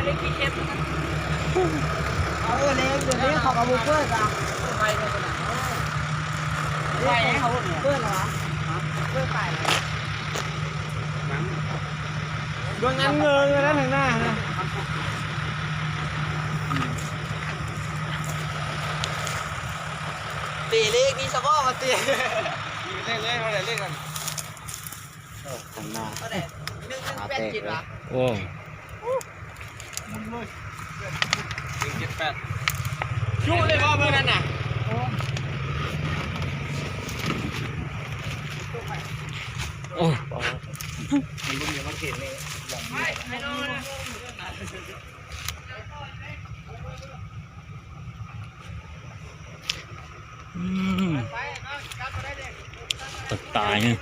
เล็กกี่เอฟเอาเล็กเดี๋ยวนี้เขาเอาบุกเกอร์จ้ะไปเลยนะไปเขาเนี่ย เกอร์เหรอเกอร์ไปดวงนั้นเงินเลยนะทางหน้านะตีเลขนี่สกอมาตีเล่นเลยเราเล่นกันทางหน้า118วะโอ้178ชูเลยว่าเมื่อนั้นน่ะโอ้มันรุ่นเดียวมันเห็นเลยตกตายเนี่ย